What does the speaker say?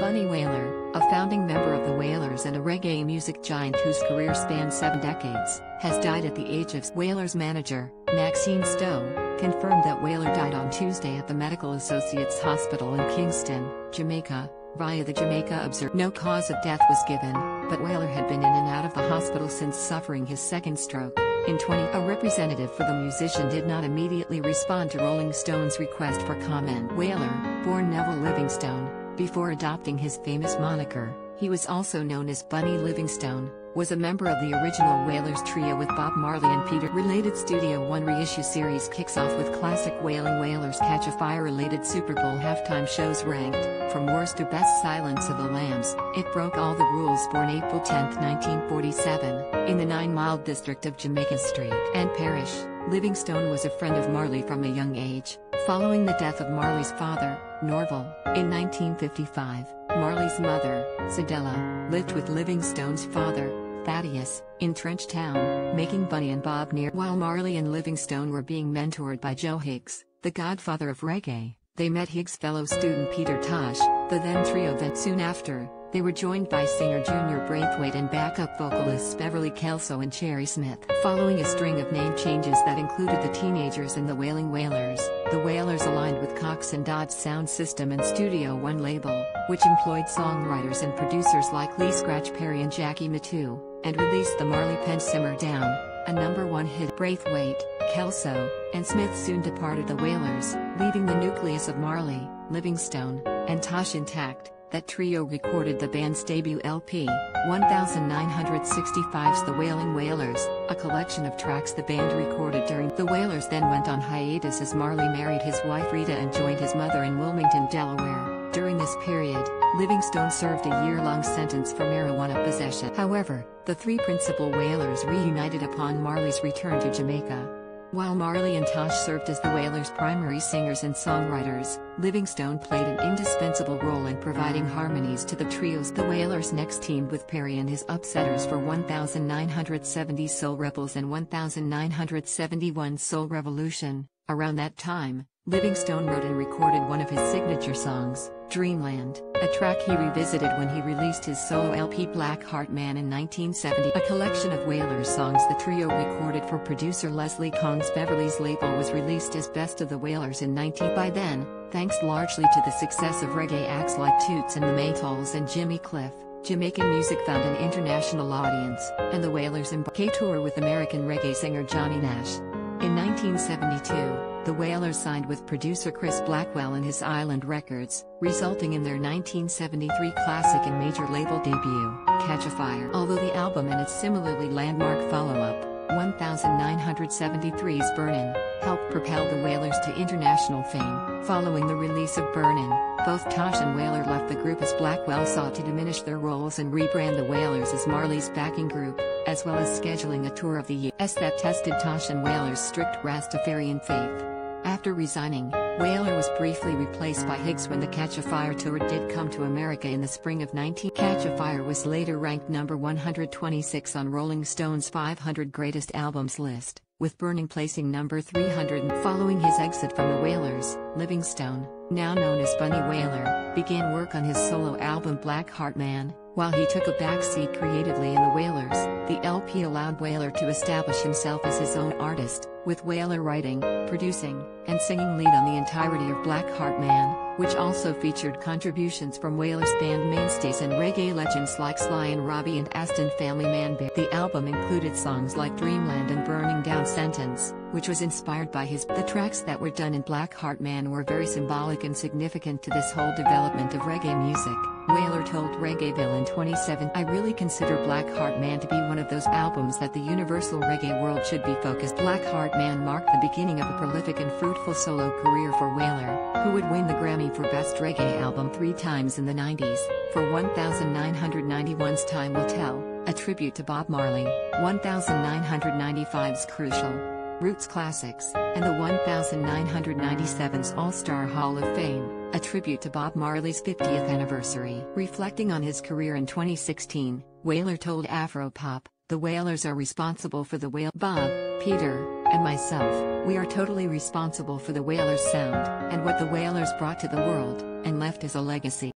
Bunny Wailer, a founding member of the Wailers and a reggae music giant whose career spanned 7 decades, has died at the age of. Wailer's manager, Maxine Stowe, confirmed that Wailer died on Tuesday at the Medical Associates Hospital in Kingston, Jamaica, via the Jamaica Observer. No cause of death was given, but Wailer had been in and out of the hospital since suffering his second stroke. In 20, a representative for the musician did not immediately respond to Rolling Stone's request for comment. Wailer, born Neville Livingstone, before adopting his famous moniker, he was also known as Bunny Livingstone, was a member of the original Wailers trio with Bob Marley and Peter. Related Studio One reissue series kicks off with classic Wailing Wailers Catch a Fire. Related Super Bowl halftime shows ranked, from worst to best. Silence of the Lambs, It Broke All the Rules, born April 10, 1947, in the 9 Mile district of Jamaica Street and Parish. Livingstone was a friend of Marley from a young age. Following the death of Marley's father, Norval, in 1955, Marley's mother, Cedella, lived with Livingstone's father, Thaddeus, in Trench Town, making Bunny and Bob near. While Marley and Livingstone were being mentored by Joe Higgs, the godfather of reggae, they met Higgs' fellow student Peter Tosh, the then trio. Then soon after, they were joined by singer Junior Braithwaite and backup vocalists Beverley, Kelso and Cherry Smith. Following a string of name changes that included the teenagers and the Wailing Wailers, the Wailers aligned with Coxsone Dodd's sound system and Studio One label, which employed songwriters and producers like Lee Scratch Perry and Jackie Mittoo, and released the Marley-penned Simmer Down, a #1 hit. Braithwaite, Kelso, and Smith soon departed the Wailers, leaving the nucleus of Marley, Livingstone, and Tosh intact. That trio recorded the band's debut LP, 1965's The Wailing Wailers, a collection of tracks the band recorded during. The Wailers then went on hiatus as Marley married his wife Rita and joined his mother in Wilmington, Delaware. During this period, Livingstone served a year-long sentence for marijuana possession. However, the 3 principal Wailers reunited upon Marley's return to Jamaica. While Marley and Tosh served as the Wailers' primary singers and songwriters, Livingstone played an indispensable role in providing harmonies to the trios. The Wailers next teamed with Perry and his Upsetters for 1970's Soul Rebels and 1971's Soul Revolution. Around that time, Livingstone wrote and recorded one of his signature songs, Dreamland, a track he revisited when he released his solo LP Blackheart Man in 1970. A collection of Wailers songs the trio recorded for producer Leslie Kong's Beverley's label was released as Best of the Wailers in 19. By then, thanks largely to the success of reggae acts like Toots and the Maytals and Jimmy Cliff, Jamaican music found an international audience, and the Wailers embarked on a tour with American reggae singer Johnny Nash. In 1972, the Wailers signed with producer Chris Blackwell and his Island Records, resulting in their 1973 classic and major label debut, Catch a Fire. Although the album and its similarly landmark follow-up, 1973's Burnin', helped propel the Wailers to international fame. Following the release of Burnin', both Tosh and Wailer left the group as Blackwell sought to diminish their roles and rebrand the Wailers as Marley's backing group, as well as scheduling a tour of the U.S. that tested Tosh and Wailer's strict Rastafarian faith. After resigning, Wailer was briefly replaced by Higgs when the Catch a Fire tour did come to America in the spring of 19. Catch a Fire was later ranked number 126 on Rolling Stone's 500 Greatest Albums list, with Burning placing number 300. Following his exit from the Wailers, Livingstone, now known as Bunny Wailer, began work on his solo album Blackheart Man. While he took a backseat creatively in the Wailers, the LP allowed Wailer to establish himself as his own artist, with Wailer writing, producing, and singing lead on the entirety of Blackheart Man, which also featured contributions from Wailer's band mainstays and reggae legends like Sly and Robbie and Aston Family Man. The album included songs like Dreamland and Burning Down Sentence, which was inspired by his. The tracks that were done in Blackheart Man were very symbolic and significant to this whole development of reggae music. Wailer told Reggaeville in 2007, "I really consider Blackheart Man to be one of those albums that the universal reggae world should be focused." Blackheart Man marked the beginning of a prolific and fruitful solo career for Wailer, who would win the Grammy for Best Reggae Album 3 times in the 90s, for 1991's Time Will Tell, a tribute to Bob Marley, 1995's Crucial, Roots Classics, and the 1997's All-Star Hall of Fame, a tribute to Bob Marley's 50th anniversary. Reflecting on his career in 2016, Wailer told Afropop, "The Wailers are responsible for the Wail. Bob, Peter, and myself, we are totally responsible for the Wailers' sound, and what the Wailers brought to the world, and left as a legacy."